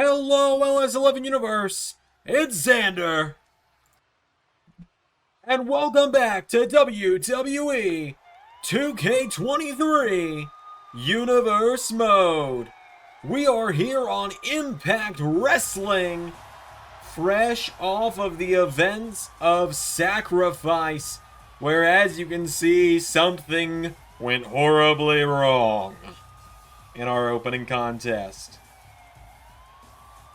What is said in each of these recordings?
Hello, LS11 Universe! It's Xander! And welcome back to WWE 2K23 Universe Mode. We are here on Impact Wrestling, fresh off of the events of Sacrifice, where, as you can see, something went horribly wrong in our opening contest.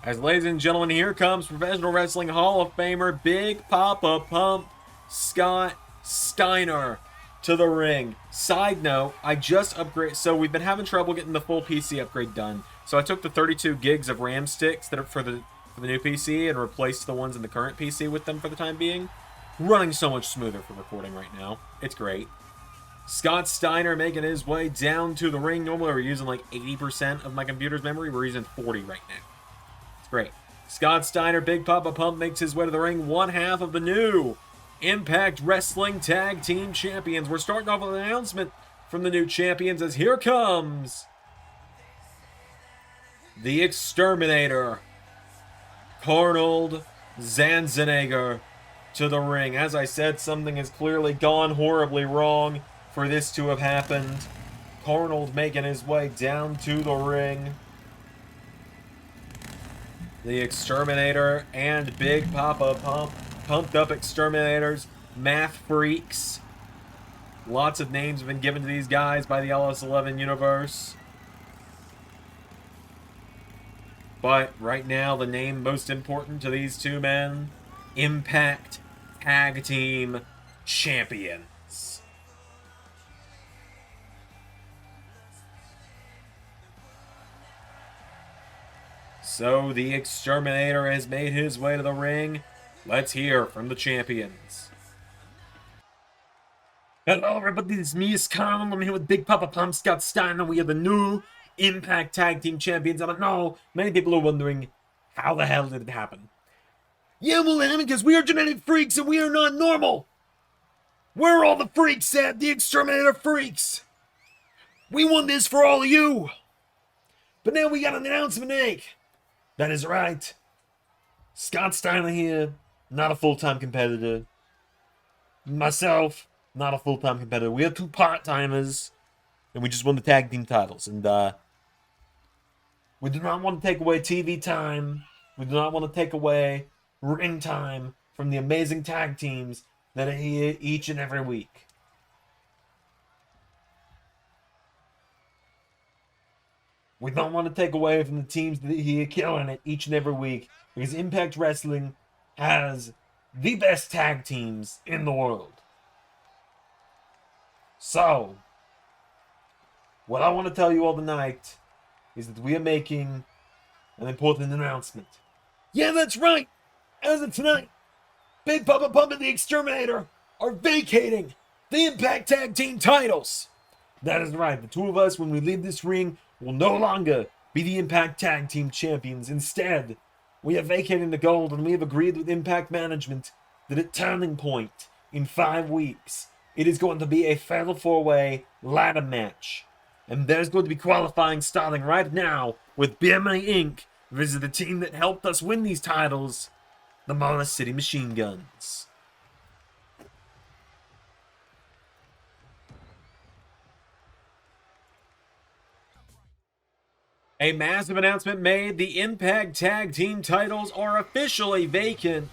As ladies and gentlemen, here comes Professional Wrestling Hall of Famer Big Papa Pump Scott Steiner to the ring. Side note, I just upgraded, so we've been having trouble getting the full PC upgrade done. So I took the 32 gigs of RAM sticks that are for the new PC and replaced the ones in the current PC with them for the time being. Running so much smoother for recording right now. It's great. Scott Steiner making his way down to the ring. Normally we're using like 80% of my computer's memory. We're using 40 right now. Great. Scott Steiner, Big Papa Pump, makes his way to the ring, one half of the new Impact Wrestling Tag Team Champions. We're starting off with an announcement from the new champions as here comes the Exterminator, Arnold Zanzenegger, to the ring. As I said, something has clearly gone horribly wrong for this to have happened. Arnold making his way down to the ring. The Exterminator and Big Papa Pump, pumped up exterminators, math freaks. Lots of names have been given to these guys by the LS11 universe. But right now, the name most important to these two men, Impact Tag Team Champions. So the Exterminator has made his way to the ring. Let's hear from the champions. Hello everybody, this is me, Carl. I'm here with Big Papa Pump, Scott Steiner. We are the new Impact Tag Team Champions. I don't know, many people are wondering, how the hell did it happen? Yeah, well, because we are genetic freaks and we are not normal. Where are all the freaks at? The Exterminator freaks. We want this for all of you. But now we got an announcement to make. That is right. Scott Steiner here, not a full-time competitor. Myself, not a full-time competitor. We are two part-timers, and we just won the tag team titles. And we do not want to take away TV time. We do not want to take away ring time from the amazing tag teams that are here each and every week. We don't want to take away from the teams that are here killing it each and every week, because Impact Wrestling has the best tag teams in the world. So, what I want to tell you all tonight is that we are making an important announcement. Yeah, that's right! As of tonight, Big Papa Pump and the Exterminator are vacating the Impact Tag Team titles. That is right, the two of us, when we leave this ring, will no longer be the Impact Tag Team Champions. Instead, we are vacating the gold, and we have agreed with Impact Management that at Turning Point, in 5 weeks, it is going to be a Fatal 4-Way ladder match. And there's going to be qualifying starting right now with Beer Money Inc. versus the team that helped us win these titles, the Mona City Machine Guns. A massive announcement made. The Impact Tag Team titles are officially vacant,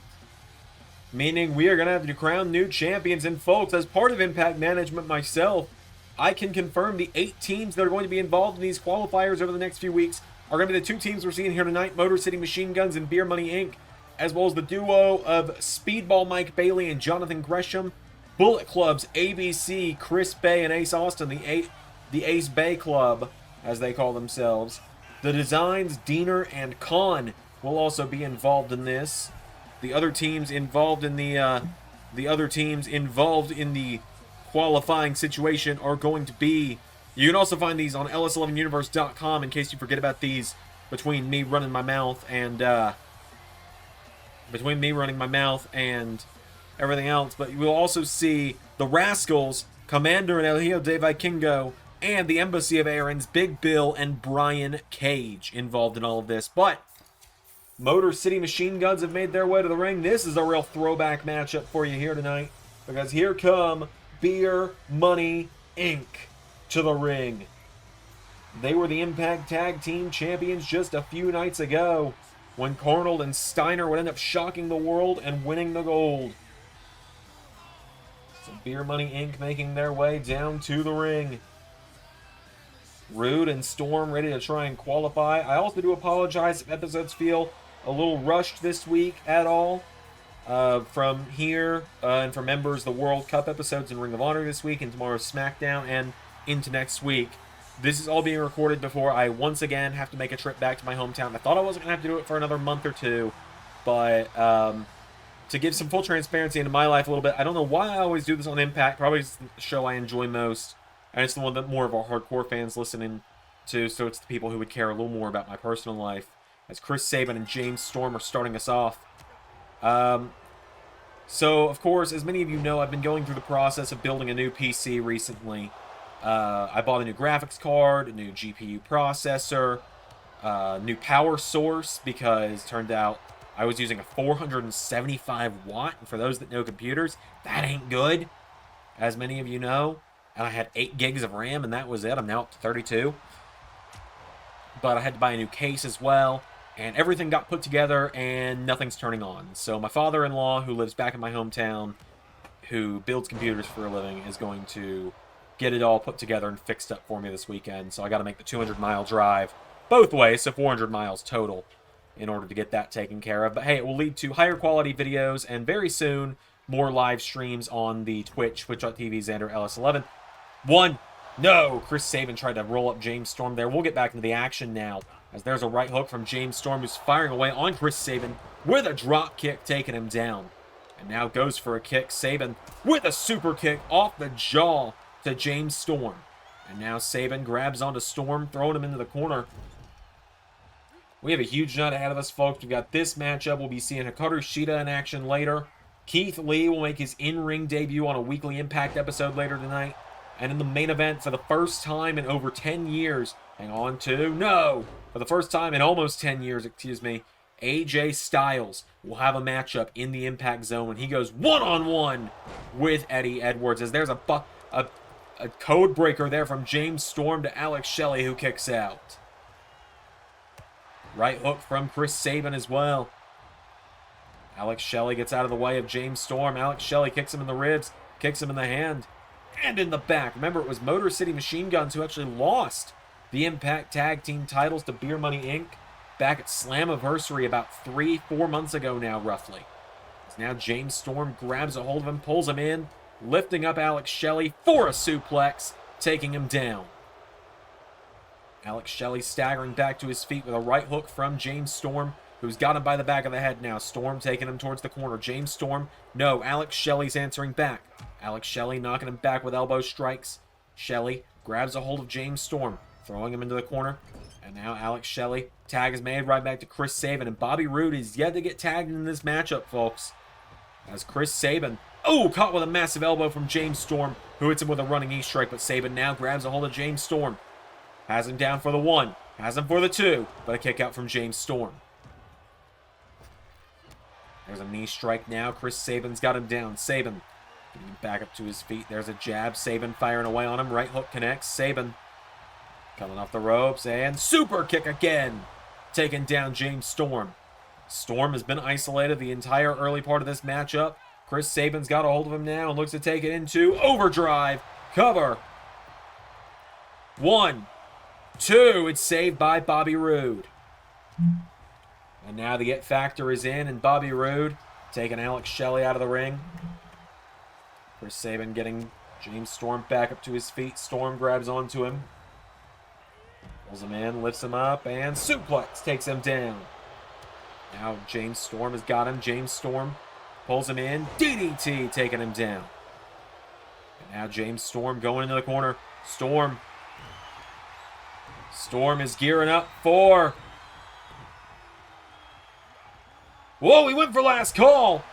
meaning we are going to have to crown new champions. And folks, as part of Impact Management myself, I can confirm the 8 teams that are going to be involved in these qualifiers over the next few weeks are going to be the 2 teams we're seeing here tonight, Motor City Machine Guns and Beer Money Inc., as well as the duo of Speedball Mike Bailey and Jonathan Gresham, Bullet Club's ABC, Chris Bay and Ace Austin, the Ace Bay Club, as they call themselves. The Designs, Diener, and Khan will also be involved in this. The other teams involved in the qualifying situation are going to be. You can also find these on ls11universe.com in case you forget about these between me running my mouth and everything else. But you will also see the Rascals, Commander and El Hijo de Vikingo, and the Embassy of Aaron's Big Bill and Brian Cage involved in all of this. But Motor City Machine Guns have made their way to the ring. This is a real throwback matchup for you here tonight, because here come Beer Money Inc. to the ring. They were the Impact Tag Team Champions just a few nights ago, when Arnold and Steiner would end up shocking the world and winning the gold. So Beer Money Inc. making their way down to the ring. Rude and Storm ready to try and qualify. I also do apologize if episodes feel a little rushed this week at all. From here and for members, the World Cup episodes in Ring of Honor this week, and tomorrow's SmackDown, and into next week. This is all being recorded before I once again have to make a trip back to my hometown. I thought I wasn't going to have to do it for another month or two, but to give some full transparency into my life a little bit, I don't know why I always do this on Impact. Probably it's the show I enjoy most, and it's the one that more of our hardcore fans listening to, so it's the people who would care a little more about my personal life, as Chris Sabin and James Storm are starting us off. So, of course, as many of you know, I've been going through the process of building a new PC recently. I bought a new graphics card, a new GPU processor, new power source, because it turned out I was using a 475 watt, and for those that know computers, that ain't good, as many of you know. And I had 8 gigs of RAM, and that was it. I'm now up to 32. But I had to buy a new case as well, and everything got put together, and nothing's turning on. So my father-in-law, who lives back in my hometown, who builds computers for a living, is going to get it all put together and fixed up for me this weekend. So I got to make the 200-mile drive both ways, so 400 miles total, in order to get that taken care of. But hey, it will lead to higher quality videos, and very soon, more live streams on the twitch.tv Xander Ellis11. No! Chris Sabin tried to roll up James Storm there. We'll get back into the action now, as there's a right hook from James Storm, who's firing away on Chris Sabin with a drop kick, taking him down. And now goes for a kick. Sabin with a super kick off the jaw to James Storm. And now Sabin grabs onto Storm, throwing him into the corner. We have a huge night ahead of us, folks. We've got this matchup. We'll be seeing Hikaru Shida in action later. Keith Lee will make his in-ring debut on a weekly Impact episode later tonight. And in the main event, for the first time in over 10 years, for the first time in almost 10 years, AJ Styles will have a matchup in the Impact Zone when he goes one-on-one with Eddie Edwards, as there's a code breaker there from James Storm to Alex Shelley, who kicks out. Right hook from Chris Sabin as well. Alex Shelley gets out of the way of James Storm. Alex Shelley kicks him in the ribs, kicks him in the hand, and in the back. Remember, it was Motor City Machine Guns who actually lost the Impact Tag Team titles to Beer Money Inc. back at Slammiversary about 3-4 months ago now, roughly. As now James Storm grabs a hold of him, pulls him in, lifting up Alex Shelley for a suplex, taking him down. Alex Shelley staggering back to his feet with a right hook from James Storm, who's got him by the back of the head now. Storm taking him towards the corner. James Storm, no, Alex Shelley's answering back. Alex Shelley knocking him back with elbow strikes. Shelley grabs a hold of James Storm, throwing him into the corner. And now Alex Shelley, tag is made right back to Chris Sabin, and Bobby Roode is yet to get tagged in this matchup, folks. As Chris Sabin, caught with a massive elbow from James Storm, who hits him with a running knee strike, but Sabin now grabs a hold of James Storm. Has him down for the 1, has him for the 2, but a kick out from James Storm. There's a knee strike now. Chris Sabin's got him down. Sabin getting him back up to his feet. There's a jab. Sabin firing away on him. Right hook connects. Sabin coming off the ropes, and super kick again, taking down James Storm. Storm has been isolated the entire early part of this matchup. Chris Sabin's got a hold of him now and looks to take it into overdrive. Cover. 1, 2. It's saved by Bobby Roode. And now the It Factor is in, and Bobby Roode taking Alex Shelley out of the ring. Chris Sabin getting James Storm back up to his feet. Storm grabs onto him. Pulls him in, lifts him up, and suplex takes him down. Now James Storm has got him. James Storm pulls him in. DDT taking him down. And now James Storm going into the corner. Storm is gearing up for... Whoa, he went for last call.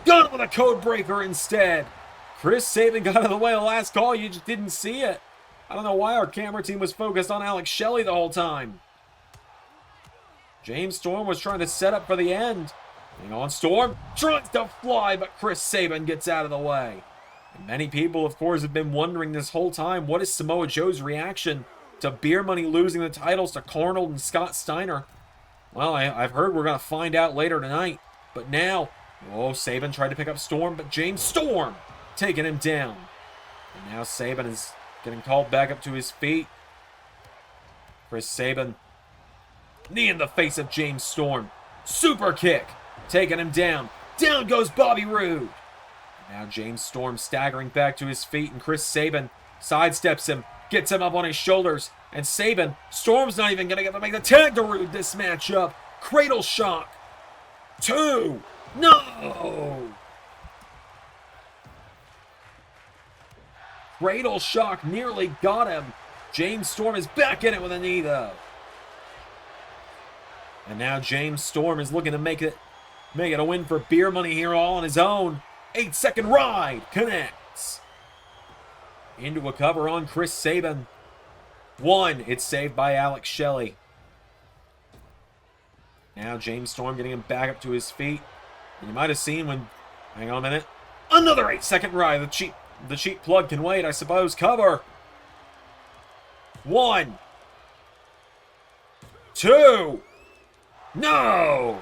Got it with a code breaker instead. Chris Sabin got out of the way of the last call. You just didn't see it. I don't know why our camera team was focused on Alex Shelley the whole time. James Storm was trying to set up for the end. Hang on, Storm tries to fly, but Chris Sabin gets out of the way. And many people, of course, have been wondering this whole time, what is Samoa Joe's reaction to Beer Money losing the titles to Carnold and Scott Steiner? Well, I've heard we're going to find out later tonight. But now, Sabin tried to pick up Storm, but James Storm taking him down. And now Sabin is getting called back up to his feet. Chris Sabin, knee in the face of James Storm. Super kick, taking him down. Down goes Bobby Roode. Now James Storm staggering back to his feet, and Chris Sabin sidesteps him, gets him up on his shoulders. And Storm's not even going to get to make the tag to Roode this matchup. Cradle shock. 2. No! Cradle shock nearly got him. James Storm is back in it with a knee, though. And now James Storm is looking to make it a win for Beer Money here all on his own. 8-second ride connects. Into a cover on Chris Sabin. 1. It's saved by Alex Shelley. Now James Storm getting him back up to his feet. And you might have seen when... Hang on a minute. Another 8-second ride. The cheap plug can wait, I suppose. Cover. 1. 2. No!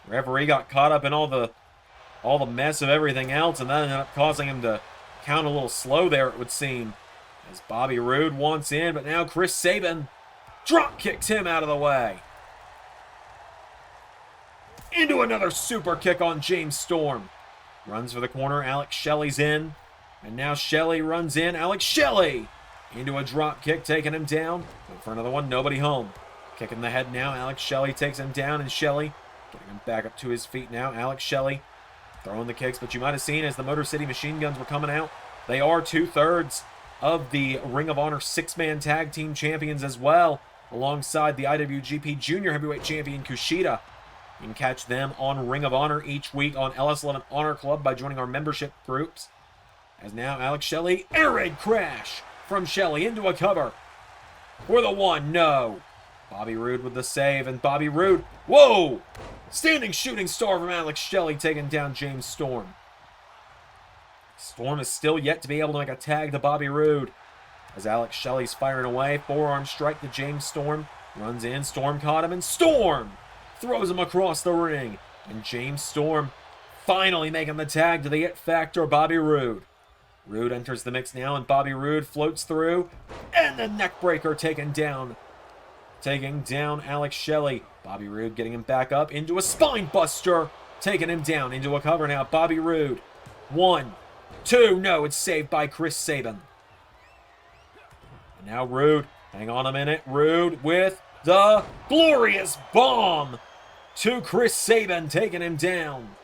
Referee got caught up in all the mess of everything else, and that ended up causing him to count a little slow there, it would seem. As Bobby Roode wants in, but now Chris Sabin drop kicks him out of the way. Into another super kick on James Storm. Runs for the corner, Alex Shelley's in. And now Shelley runs in, Alex Shelley! Into a drop kick, taking him down. Went for another one, nobody home. Kick in the head now, Alex Shelley takes him down, and Shelley getting him back up to his feet now. Alex Shelley throwing the kicks, but you might have seen as the Motor City Machine Guns were coming out, they are 2/3 of the Ring of Honor 6-man tag team champions as well, alongside the IWGP Junior Heavyweight Champion Kushida. You can catch them on Ring of Honor each week on LS11 Honor Club by joining our membership groups. As now Alex Shelley, air raid crash from Shelley into a cover. For the 1, no. Bobby Roode with the save, and Bobby Roode, whoa! Standing shooting star from Alex Shelley taking down James Storm. Storm is still yet to be able to make a tag to Bobby Roode. As Alex Shelley's firing away, forearm strike to James Storm. Runs in, Storm caught him, and Storm throws him across the ring. And James Storm finally making the tag to the It Factor, Bobby Roode. Roode enters the mix now, and Bobby Roode floats through. And the neckbreaker taking down Alex Shelley. Bobby Roode getting him back up into a spine buster. Taking him down into a cover now. Bobby Roode. 1, 2, no, it's saved by Chris Sabin. And now Roode, hang on a minute. Roode with the glorious bomb to Chris Sabin, taking him down.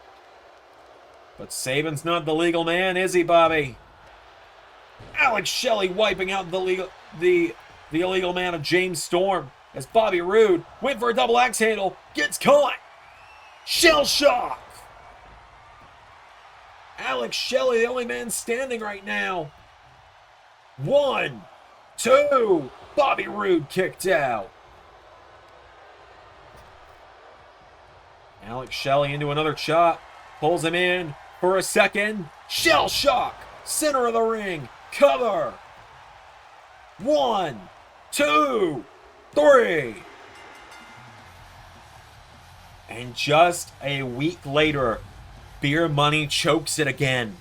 But Sabin's not the legal man, is he, Bobby? Alex Shelley wiping out the illegal man of James Storm. As Bobby Roode went for a double axe handle, gets caught. Shell shock. Alex Shelley, the only man standing right now. 1, 2, Bobby Roode kicked out. Alex Shelley into another chop, pulls him in for a second. Shell shock, center of the ring, cover. 1, 2, 3. And just a week later, Beer Money chokes it again.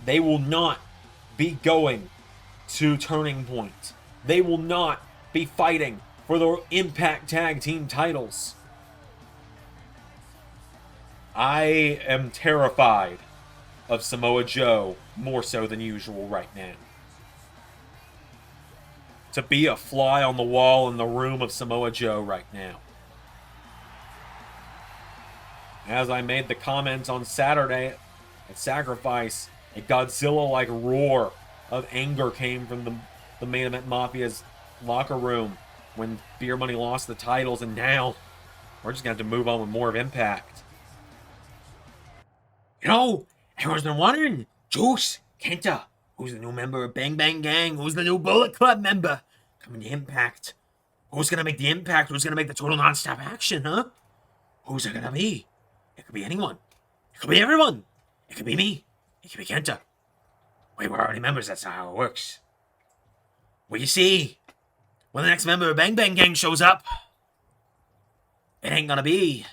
They will not be going to Turning Point. They will not be fighting for the Impact Tag Team titles. I am terrified of Samoa Joe more so than usual right now. To be a fly on the wall in the room of Samoa Joe right now. As I made the comments on Saturday at Sacrifice, a Godzilla-like roar of anger came from the Main Event Mafia's locker room when Beer Money lost the titles, and now we're just going to have to move on with more of Impact. You know, everyone's been wondering, Juice, Kenta, who's the new member of Bang Bang Gang? Who's the new Bullet Club member? Coming to Impact. Who's going to make the impact? Who's going to make the total non-stop action, huh? Who's it going to be? It could be anyone. It could be everyone. It could be me. It could be Kenta. Wait, we're already members. That's not how it works. Well, you see, when the next member of Bang Bang Gang shows up, it ain't going to be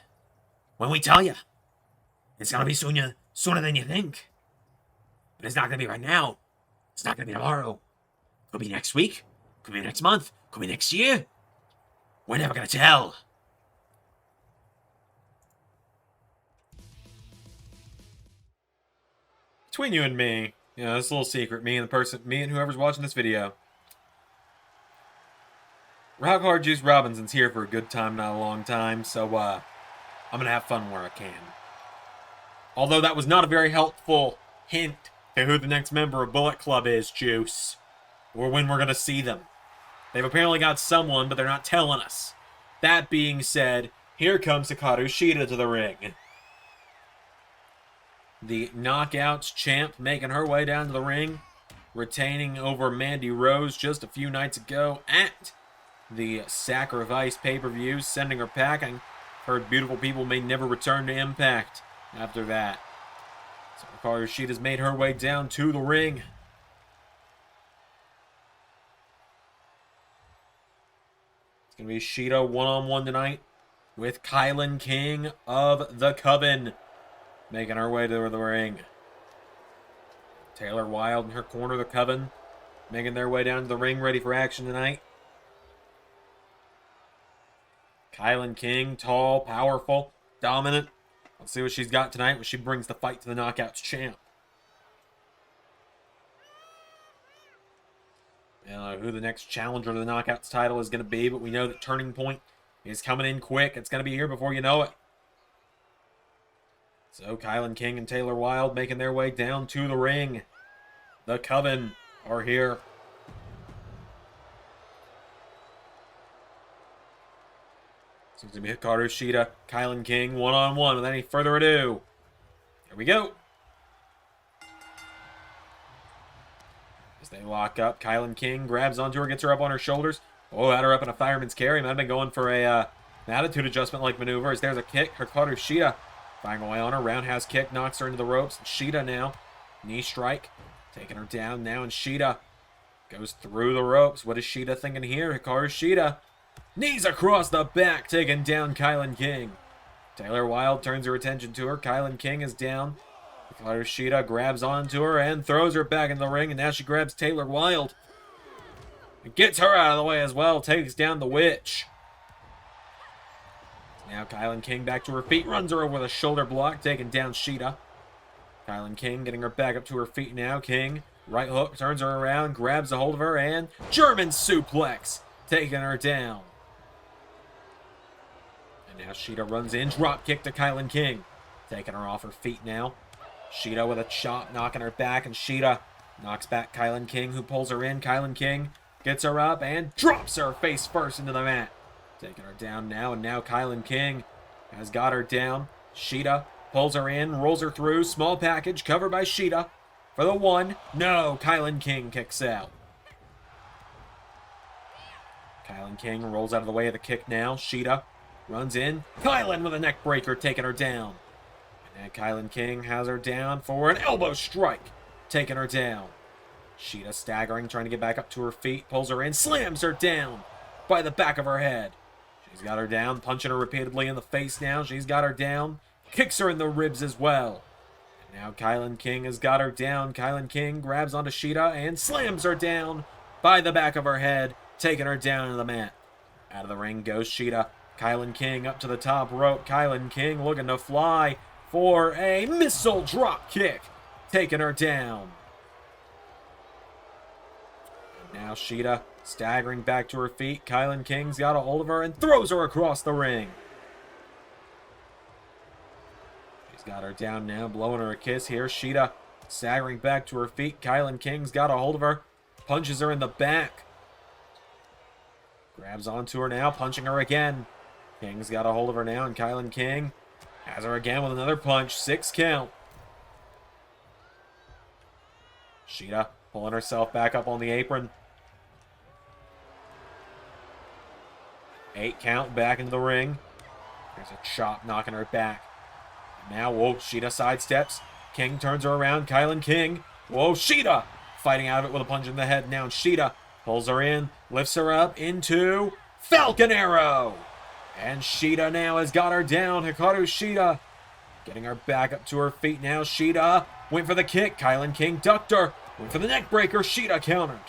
when we tell you. It's going to be sooner than you think. But it's not going to be right now. It's not going to be tomorrow. Could be next week. Could be next month. Could be next year. We're never going to tell. Between you and me, this little secret, me and whoever's watching this video. Rock Hard Juice Robinson's here for a good time, not a long time, so I'm going to have fun where I can. Although that was not a very helpful hint to who the next member of Bullet Club is, Juice. Or when we're going to see them. They've apparently got someone, but they're not telling us. That being said, here comes Hikaru Shida to the ring. The Knockouts champ making her way down to the ring, retaining over Mandy Rose just a few nights ago at the Sacrifice pay-per-view, sending her packing. Heard beautiful people may never return to Impact after that. So Hikaru Shida's made her way down to the ring. It's going to be Shida one-on-one tonight with Kylan King of the Coven, making her way to the ring. Taylor Wilde in her corner of the Coven, making their way down to the ring, ready for action tonight. Kylan King, tall, powerful, dominant. Let's see what she's got tonight when she brings the fight to the Knockouts champ. I don't know who the next challenger to the Knockouts title is going to be, but we know that Turning Point is coming in quick. It's going to be here before you know it. So Kylan King and Taylor Wilde making their way down to the ring. The Coven are here. So it's going to be Hikaru Shida, Kylan King, one-on-one. Without any further ado, here we go. As they lock up, Kylan King grabs onto her, gets her up on her shoulders. Oh, had her up in a fireman's carry. Might have been going for an attitude adjustment-like maneuver. As there's a kick, Hikaru Shida firing away on her. Roundhouse kick knocks her into the ropes. Shida now, knee strike, taking her down now, and Shida goes through the ropes. What is Shida thinking here? Hikaru Shida, knees across the back, taking down Kylan King. Taylor Wilde turns her attention to her. Kylan King is down. Hikaru Shida grabs onto her and throws her back in the ring, and now she grabs Taylor Wilde. And gets her out of the way as well, takes down the witch. Now Kylan King back to her feet, runs her over with a shoulder block, taking down Shida. Kylan King getting her back up to her feet now. King, right hook, turns her around, grabs a hold of her, and German suplex, taking her down. And now Shida runs in, drop kick to Kylan King, taking her off her feet now. Shida with a chop, knocking her back, and Shida knocks back Kylan King, who pulls her in. Kylan King gets her up and drops her face first into the mat. Taking her down now, and now Kylan King has got her down. Shida pulls her in, rolls her through. Small package covered by Shida for the one. No, Kylan King kicks out. Kylan King rolls out of the way of the kick now. Shida runs in. Kylan with a neck breaker, taking her down. And Kylan King has her down for an elbow strike, taking her down. Shida staggering, trying to get back up to her feet, pulls her in, slams her down by the back of her head. She's got her down, punching her repeatedly in the face now. She's got her down, kicks her in the ribs as well. And now Kylan King has got her down. Kylan King grabs onto Shida and slams her down by the back of her head, taking her down to the mat. Out of the ring goes Shida. Kylan King up to the top rope. Kylan King looking to fly for a missile drop kick, taking her down. And now Shida staggering back to her feet. Kylan King's got a hold of her and throws her across the ring. She's got her down now, blowing her a kiss here. Shida staggering back to her feet. Kylan King's got a hold of her, punches her in the back. Grabs onto her now, punching her again. King's got a hold of her now, and Kylan King has her again with another punch. 6 count. Shida pulling herself back up on the apron. 8 count back into the ring. There's a chop knocking her back. Now, whoa, Shida sidesteps. King turns her around. Kylan King. Whoa, Shida fighting out of it with a punch in the head. Now Shida pulls her in, lifts her up into Falcon Arrow. And Shida now has got her down. Hikaru Shida getting her back up to her feet now. Shida went for the kick. Kylan King ducked her. Went for the neck breaker. Shida countered.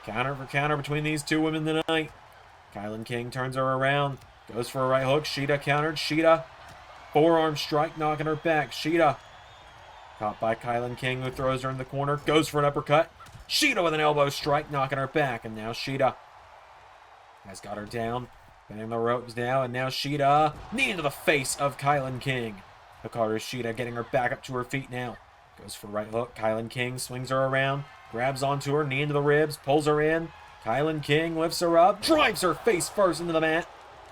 Counter for counter between these two women tonight. Kylan King turns her around. Goes for a right hook. Shida countered. Shida. Forearm strike knocking her back. Shida. Caught by Kylan King, who throws her in the corner. Goes for an uppercut. Shida with an elbow strike knocking her back. And now Shida has got her down. Getting the ropes now. And now Shida. Knee into the face of Kylan King. Hikaru Shida getting her back up to her feet now. Goes for right hook. Kylan King swings her around. Grabs onto her. Knee into the ribs. Pulls her in. Kylan King lifts her up. Drives her face first into the mat.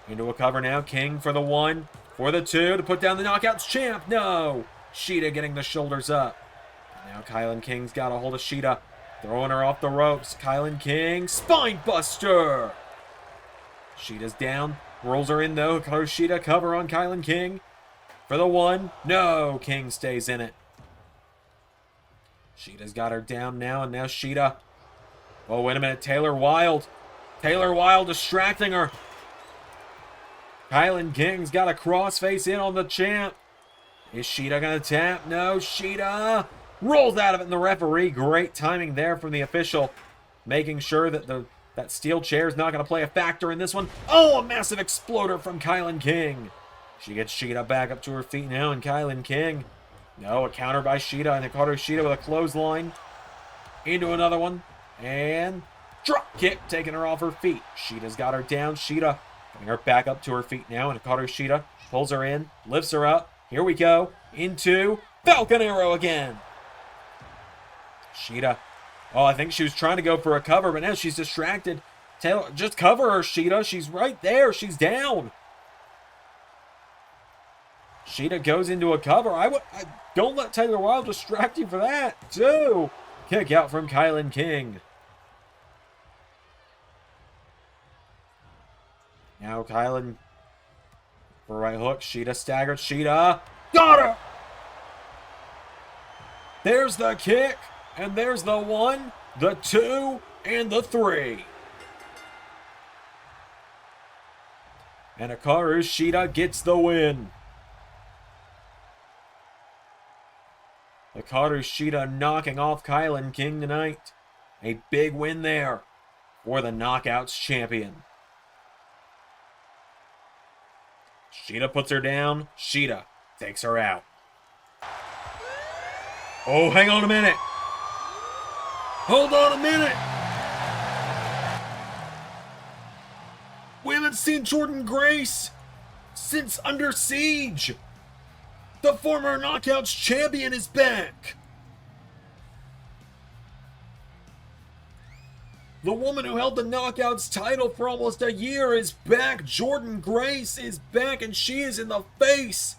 Into a cover now. King for the 1. For the 2. To put down the Knockouts champ. No. Shida getting the shoulders up. And now Kylan King's got a hold of Shida. Throwing her off the ropes. Kylan King. Spine buster. Shida's down. Rolls her in though. Hikaru Shida cover on Kylan King. For the 1. No. King stays in it. Shida's got her down now. And now Shida. Oh, wait a minute. Taylor Wilde. Taylor Wilde distracting her. Kylan King's got a crossface in on the champ. Is Shida going to tap? No. Shida rolls out of it, and the referee. Great timing there from the official. Making sure that that steel chair is not going to play a factor in this one. Oh, a massive exploder from Kylan King. She gets Shida back up to her feet now, and Kylan King. No, a counter by Shida, and Hikaru Shida with a clothesline. Into another one. And drop kick, taking her off her feet. Shida's got her down. Shida getting her back up to her feet now. And Hikaru Shida pulls her in, lifts her up. Here we go. Into Falcon Arrow again. Shida. Oh, I think she was trying to go for a cover, but now she's distracted. Taylor, just cover her, Shida. She's right there. She's down. Shida goes into a cover. Don't let Taylor Wilde distract you for that. 2. Kick out from Kylan King. Now Kylan for a right hook. Shida staggered. Shida got her. There's the kick. And there's the 1, the 2, and the 3. And Hikaru Shida gets the win. Hikaru Shida knocking off Kylan King tonight. A big win there for the Knockouts champion. Shida puts her down. Shida takes her out. Oh, hang on a minute. Hold on a minute. We haven't seen Jordynne Grace since Under Siege. The former Knockouts champion is back. The woman who held the Knockouts title for almost a year is back. Jordynne Grace is back, and she is in the face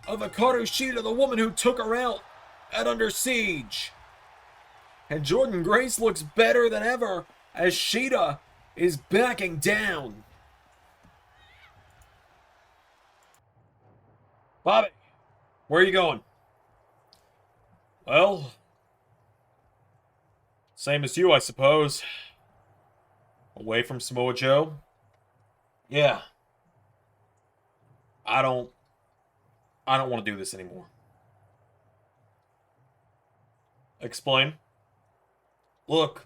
of Hikaru Shida, the woman who took her out at Under Siege. And Jordynne Grace looks better than ever as Shida is backing down. Bobby, where are you going? Well, same as you, I suppose. Away from Samoa Joe? Yeah. I don't want to do this anymore. Explain. Look,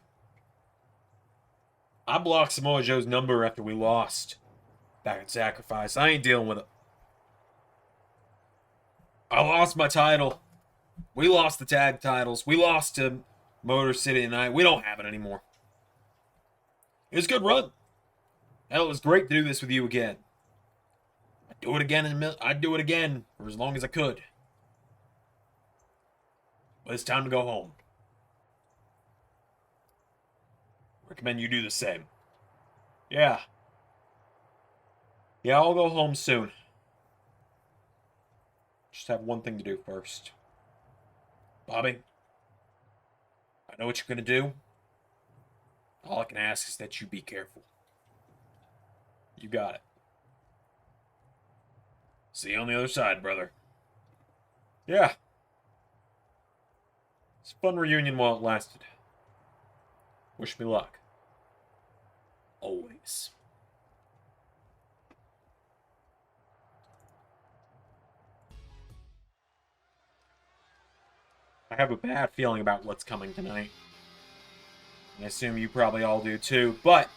I blocked Samoa Joe's number after we lost back at Sacrifice. I ain't dealing with it. I lost my title. We lost the tag titles. We lost to Motor City tonight. We don't have it anymore. It was a good run. Hell, it was great to do this with you again. I'd do it again I'd do it again for as long as I could. But it's time to go home. Recommend you do the same. Yeah. Yeah, I'll go home soon. Just have one thing to do first. Bobby, I know what you're going to do. All I can ask is that you be careful. You got it. See you on the other side, brother. Yeah. It's a fun reunion while it lasted. Wish me luck. Always. I have a bad feeling about what's coming tonight. I assume you probably all do too, but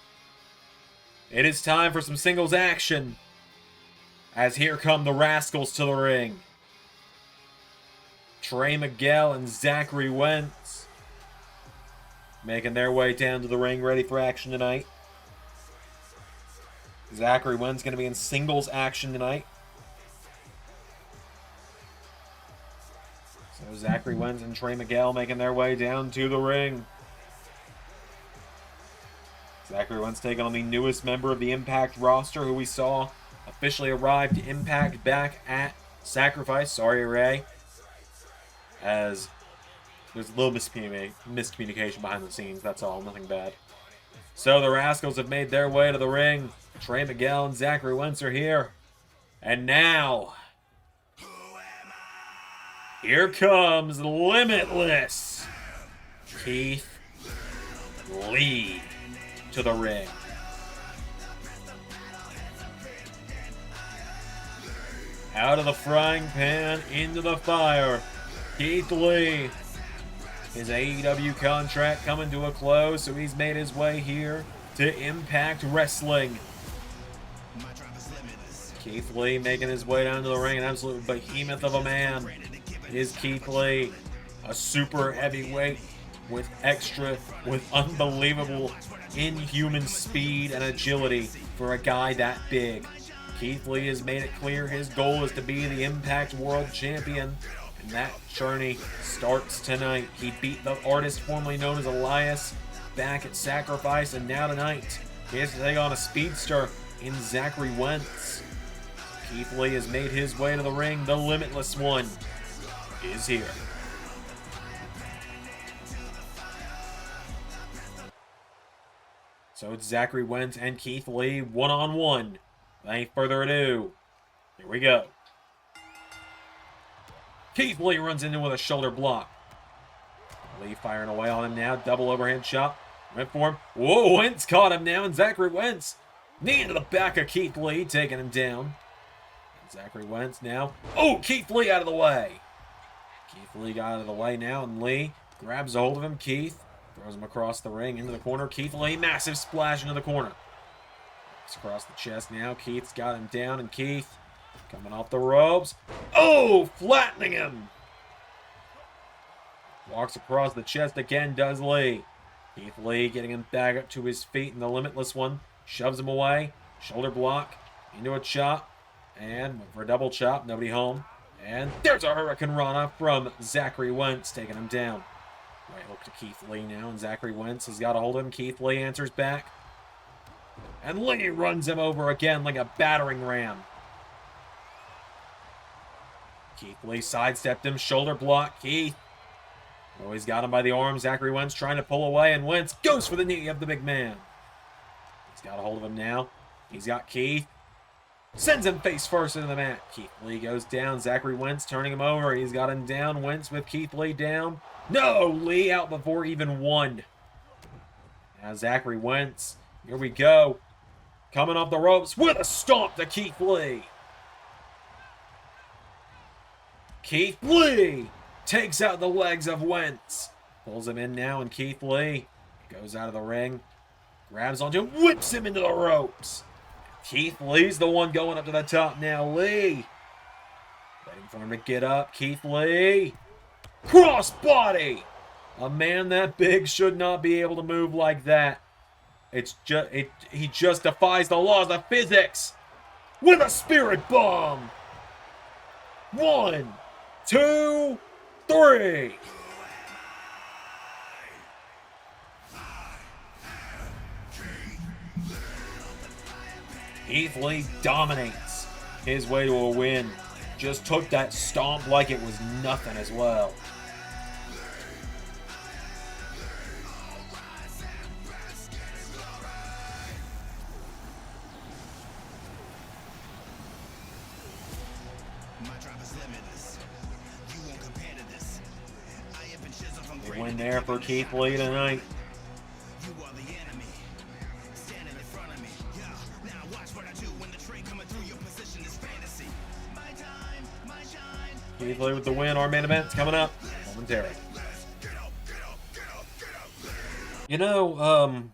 it is time for some singles action. As here come the Rascals to the ring. Trey Miguel and Zachary Wentz making their way down to the ring, ready for action tonight. Zachary Wentz going to be in singles action tonight. So Zachary Wentz and Trey Miguel making their way down to the ring. Zachary Wentz taking on the newest member of the Impact roster, who we saw officially arrive to Impact back at Sacrifice. Sorry, Ray. As there's a little miscommunication behind the scenes, that's all, nothing bad. So the Rascals have made their way to the ring. Trey Miguel and Zachary Wentz are here. And now, here comes Limitless Keith Lee to the ring. Out of the frying pan, into the fire. Keith Lee. His AEW contract coming to a close, so he's made his way here to Impact Wrestling. Keith Lee making his way down to the ring, an absolute behemoth of a man is Keith Lee. A super heavyweight with unbelievable inhuman speed and agility for a guy that big. Keith Lee has made it clear his goal is to be the Impact World Champion, and that journey starts tonight. He beat the artist formerly known as Elias back at Sacrifice, and now tonight he has to take on a speedster in Zachary Wentz. Keith Lee has made his way to the ring. The Limitless One is here. So it's Zachary Wentz and Keith Lee one-on-one. Without further ado, here we go. Keith Lee runs in with a shoulder block. Lee firing away on him now. Double overhand chop. Went for him. Whoa, Wentz caught him now, and Zachary Wentz knee into the back of Keith Lee, taking him down. And Zachary Wentz now. Oh, Keith Lee out of the way. Keith Lee got out of the way now, and Lee grabs a hold of him. Keith throws him across the ring into the corner. Keith Lee, massive splash into the corner. Across the chest now. Keith's got him down, and Keith coming off the ropes. Oh, flattening him. Walks across the chest again, does Lee. Keith Lee getting him back up to his feet, and the Limitless One shoves him away. Shoulder block into a chop, and went for a double chop. Nobody home. And there's a Hurricane Rana from Zachary Wentz, taking him down. Right hook to Keith Lee now, and Zachary Wentz has got a hold of him. Keith Lee answers back. And Lee runs him over again like a battering ram. Keith Lee sidestepped him. Shoulder block. Keith. Oh, he's got him by the arm. Zachary Wentz trying to pull away, and Wentz goes for the knee of the big man. He's got a hold of him now. He's got Keith. Sends him face first into the mat. Keith Lee goes down. Zachary Wentz turning him over. He's got him down. Wentz with Keith Lee down. No! Lee out before even one. Now Zachary Wentz. Here we go. Coming off the ropes with a stomp to Keith Lee. Keith Lee takes out the legs of Wentz. Pulls him in now, and Keith Lee goes out of the ring. Grabs onto him, whips him into the ropes. Keith Lee's the one going up to the top now. Lee. Waiting for him to get up. Keith Lee. Crossbody. A man that big should not be able to move like that. He just defies the laws of physics with a spirit bomb. 1, 2, 3. Keith Lee dominates his way to a win. Just took that stomp like it was nothing as well. there for Keith Lee tonight. Keith Lee with the win. Our main event's coming up momentarily. You know,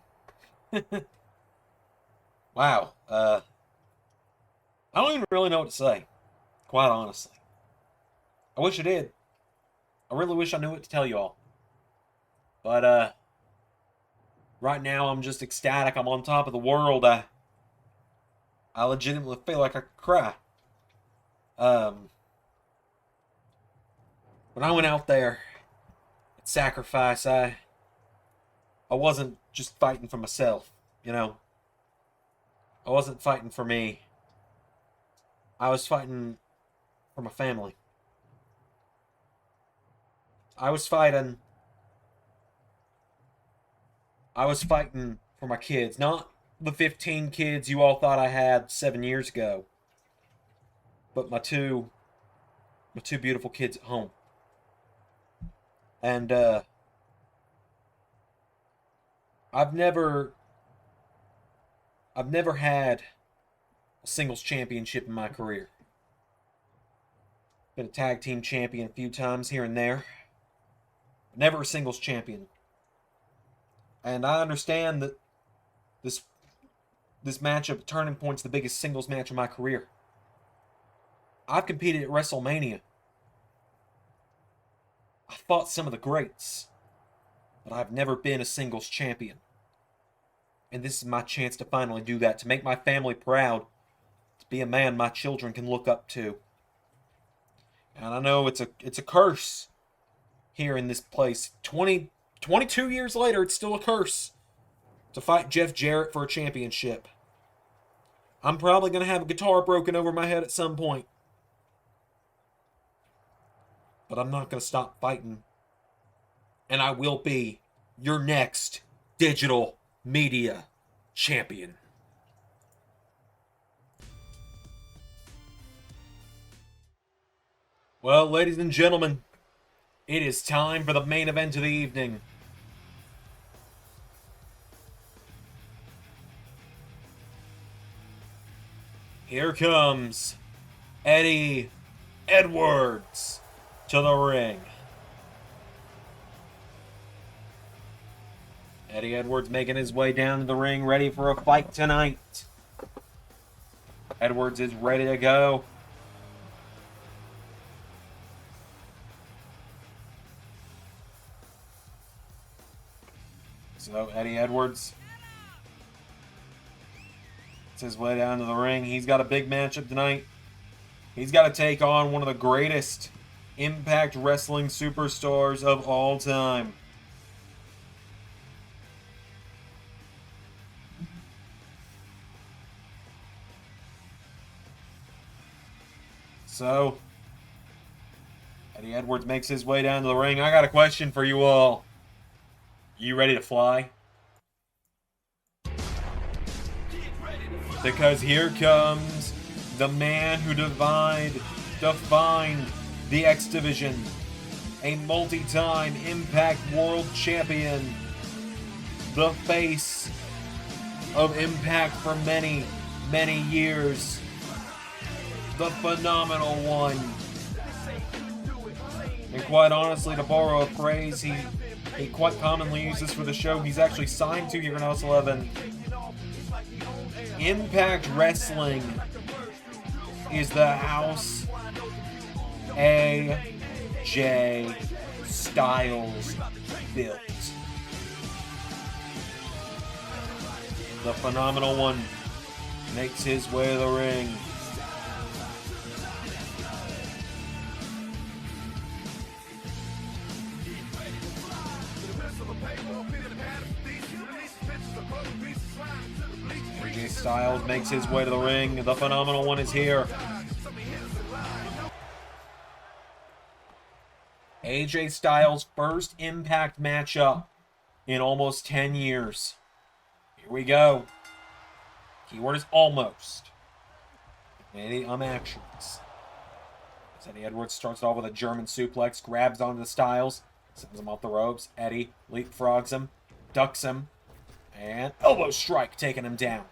wow. I don't even really know what to say, quite honestly. I wish I did. I really wish I knew what to tell you all. But, right now I'm just ecstatic. I'm on top of the world. I legitimately feel like I could cry. When I went out there at Sacrifice, I wasn't just fighting for myself, you know. I wasn't fighting for me. I was fighting for my family. I was fighting for my kids, not the 15 kids you all thought I had 7 years ago, but my two beautiful kids at home. And I've never had a singles championship in my career. Been a tag team champion a few times here and there. Never a singles champion. And I understand that this matchup at Turning Point's the biggest singles match of my career. I've competed at WrestleMania. I fought some of the greats, but I've never been a singles champion. And this is my chance to finally do that, to make my family proud, to be a man my children can look up to. And I know it's a curse here in this place. 22 years later, it's still a curse to fight Jeff Jarrett for a championship. I'm probably going to have a guitar broken over my head at some point. But I'm not going to stop fighting. And I will be your next digital media champion. Well, ladies and gentlemen, it is time for the main event of the evening. Here comes Eddie Edwards to the ring. Eddie Edwards making his way down to the ring, ready for a fight tonight. Edwards is ready to go. So Eddie Edwards, it's his way down to the ring. He's got a big matchup tonight. He's got to take on one of the greatest Impact Wrestling superstars of all time. So, Eddie Edwards makes his way down to the ring. I got a question for you all. You ready to fly? Because here comes the man who defined the X Division, a multi-time Impact World Champion, the face of Impact for many, many years, the phenomenal one. And quite honestly, to borrow a phrase he quite commonly uses for the show he's actually signed to here in House 11, Impact Wrestling is the House AJ Styles built. The phenomenal one makes his way to the ring. AJ Styles makes his way to the ring. The phenomenal one is here. AJ Styles' first Impact matchup in almost 10 years. Here we go. Keyword is almost. Any actions. Eddie Edwards starts off with a German suplex, grabs onto the Styles, Sends him off the ropes. Eddie leapfrogs him, ducks him, and elbow strike, taking him down.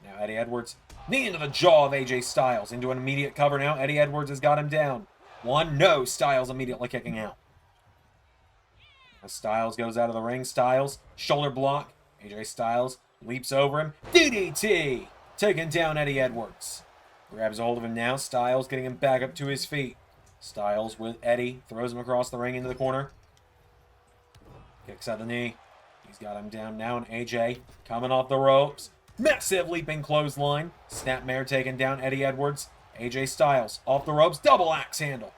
Now Eddie Edwards, knee into the jaw of AJ Styles. Into an immediate cover now. Eddie Edwards has got him down. 1, no. Styles immediately kicking out. As Styles goes out of the ring, Styles, shoulder block. AJ Styles leaps over him. DDT! Taking down Eddie Edwards. Grabs a hold of him now. Styles getting him back up to his feet. Styles with Eddie. Throws him across the ring into the corner. Kicks out the knee. He's got him down now, and AJ coming off the ropes. Massive leaping clothesline. Snapmare taking down Eddie Edwards. AJ Styles off the ropes. Double axe handle.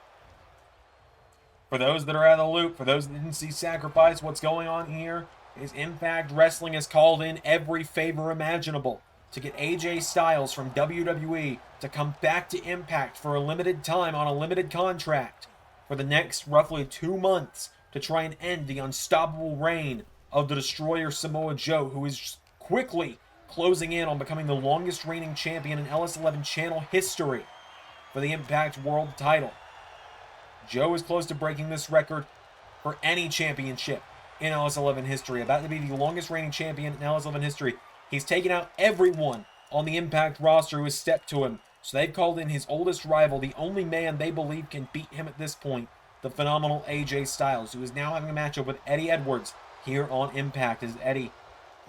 For those that are out of the loop, for those that didn't see Sacrifice, what's going on here is Impact Wrestling has called in every favor imaginable to get AJ Styles from WWE to come back to Impact for a limited time on a limited contract for the next roughly 2 months to try and end the unstoppable reign of the Destroyer Samoa Joe, who is quickly closing in on becoming the longest reigning champion in LS11 channel history for the Impact World title. Joe is close to breaking this record for any championship in LS11 history, about to be the longest reigning champion in LS11 history. He's taken out everyone on the Impact roster who has stepped to him, so they've called in his oldest rival, the only man they believe can beat him at this point, the phenomenal AJ Styles, who is now having a matchup with Eddie Edwards here on Impact, as Eddie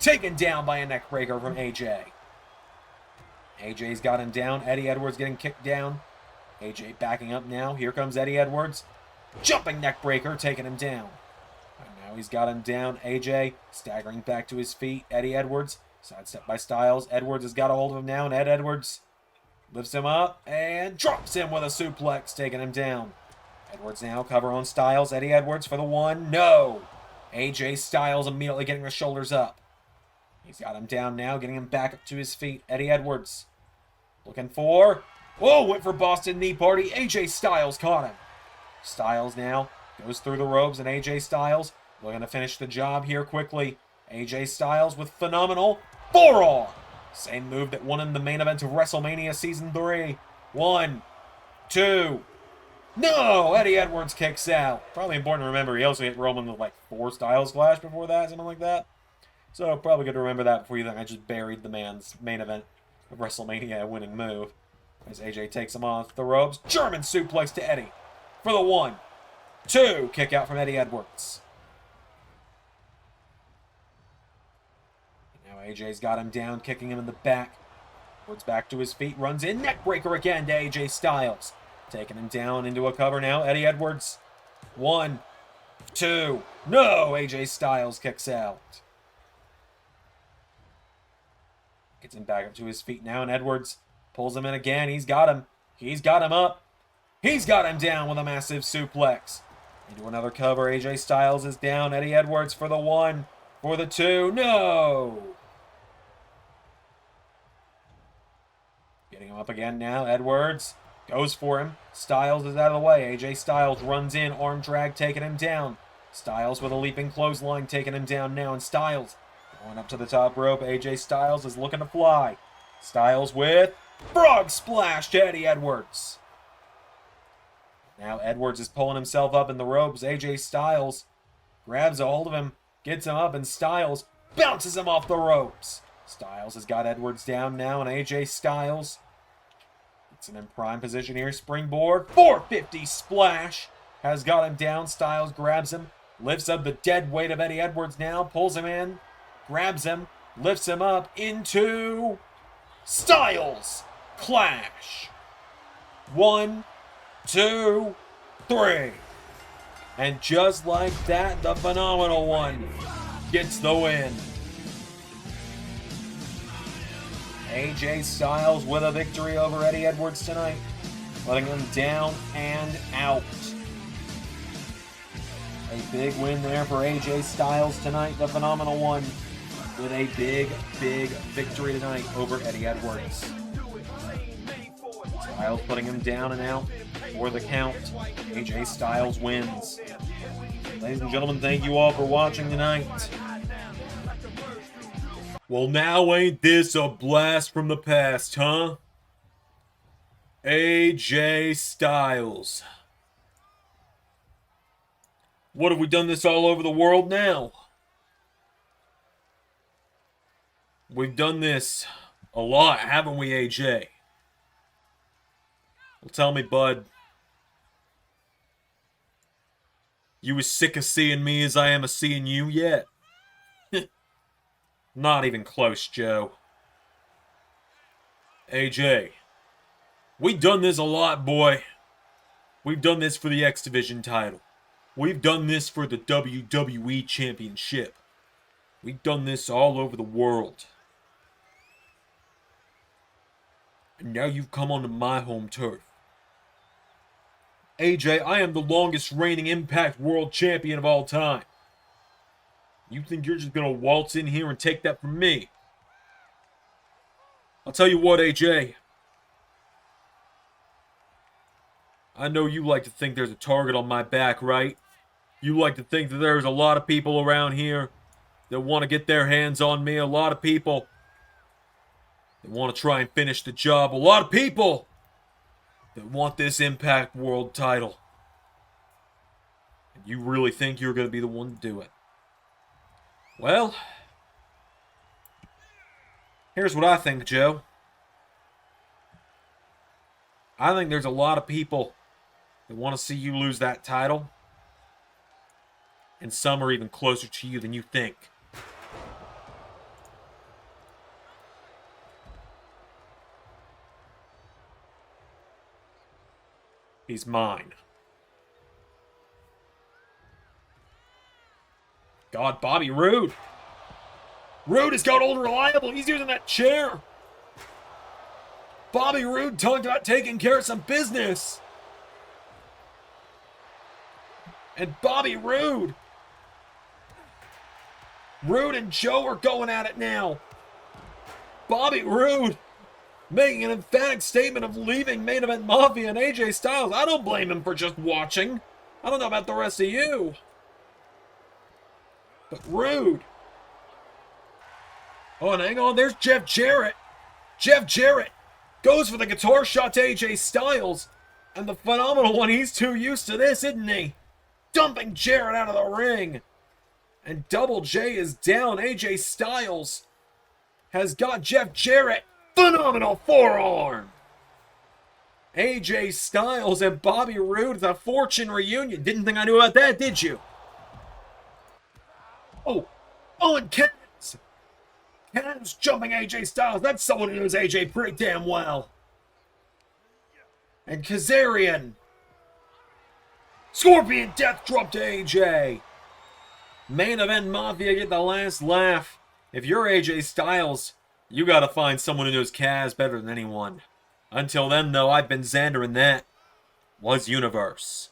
taken down by a neckbreaker from AJ. AJ's got him down. Eddie Edwards getting kicked down. AJ backing up now. Here comes Eddie Edwards. Jumping neckbreaker, taking him down. And now he's got him down. AJ staggering back to his feet. Eddie Edwards, sidestep by Styles. Edwards has got a hold of him now, and Ed Edwards lifts him up and drops him with a suplex, taking him down. Edwards now cover on Styles. Eddie Edwards for the 1. No! AJ Styles immediately getting the shoulders up. He's got him down now, getting him back up to his feet. Eddie Edwards looking for... Whoa, went for Boston Knee Party. AJ Styles caught him. Styles now goes through the ropes, and AJ Styles looking to finish the job here quickly. AJ Styles with phenomenal forearm. Same move that won him the main event of WrestleMania Season 3. 1, 2. No! Eddie Edwards kicks out. Probably important to remember, he also hit Roman with like 4 Styles Clash before that, something like that. So probably good to remember that before you think I just buried the man's main event of WrestleMania winning move. As AJ takes him off the ropes. German suplex to Eddie. For the 1, 2. Kick out from Eddie Edwards. Now AJ's got him down, kicking him in the back. Edwards back to his feet, runs in. Neckbreaker again to AJ Styles. Taking him down into a cover now. Eddie Edwards. 1, 2. No! AJ Styles kicks out. Gets him back up to his feet now, and Edwards pulls him in again. He's got him. He's got him up. He's got him down with a massive suplex. Into another cover. AJ Styles is down. Eddie Edwards for the 1. For the 2. No! Getting him up again now. Edwards goes for him. Styles is out of the way. AJ Styles runs in. Arm drag taking him down. Styles with a leaping clothesline taking him down now. And Styles going up to the top rope. AJ Styles is looking to fly. Styles with frog splash to Eddie Edwards. Now Edwards is pulling himself up in the ropes. AJ Styles grabs a hold of him, gets him up, and Styles bounces him off the ropes. Styles has got Edwards down now, and AJ Styles gets him in prime position here. Springboard 450 splash has got him down. Styles grabs him, lifts up the dead weight of Eddie Edwards now, pulls him in, grabs him, lifts him up into Styles Clash. 1, 2, 3. And just like that, the phenomenal one gets the win. AJ Styles with a victory over Eddie Edwards tonight, letting him down and out. A big win there for AJ Styles tonight, the phenomenal one, with a big, big victory tonight over Eddie Edwards. Styles putting him down and out for the count. AJ Styles wins. Ladies and gentlemen, thank you all for watching tonight. Well, now ain't this a blast from the past, huh? AJ Styles What have we done this all over the world now? We've done this a lot, haven't we, AJ? Well, tell me, bud. You as sick of seeing me as I am of seeing you yet? Not even close, Joe. AJ, we've done this a lot, boy. We've done this for the X Division title. We've done this for the WWE Championship. We've done this all over the world. And now you've come onto my home turf. AJ, I am the longest reigning Impact World Champion of all time. You think you're just gonna waltz in here and take that from me? I'll tell you what, AJ. I know you like to think there's a target on my back, right? You like to think that there's a lot of people around here that want to get their hands on me. A lot of people that want to try and finish the job. A lot of people that want this Impact World title. And you really think you're going to be the one to do it? Well, here's what I think, Joe. I think there's a lot of people that want to see you lose that title. And some are even closer to you than you think. He's mine. God, Bobby Roode. Roode has got old and reliable. He's using that chair. Bobby Roode talked about taking care of some business. And Bobby Roode. Roode and Joe are going at it now. Bobby Roode making an emphatic statement of leaving Main Event Mafia and AJ Styles. I don't blame him for just watching. I don't know about the rest of you. But Roode. Oh, and hang on, there's Jeff Jarrett. Jeff Jarrett goes for the guitar shot to AJ Styles. And the phenomenal one, he's too used to this, isn't he? Dumping Jarrett out of the ring. And Double J is down. AJ Styles has got Jeff Jarrett. Phenomenal forearm. AJ Styles and Bobby Roode, the Fortune reunion. Didn't think I knew about that, did you? Oh, and Ken's jumping AJ Styles. That's someone who knows AJ pretty damn well. And Kazarian. Scorpion Death Drop to AJ. Main Event Mafia get the last laugh. If you're AJ Styles, you gotta find someone who knows Kaz better than anyone. Until then, though, I've been Xander, and that was Universe.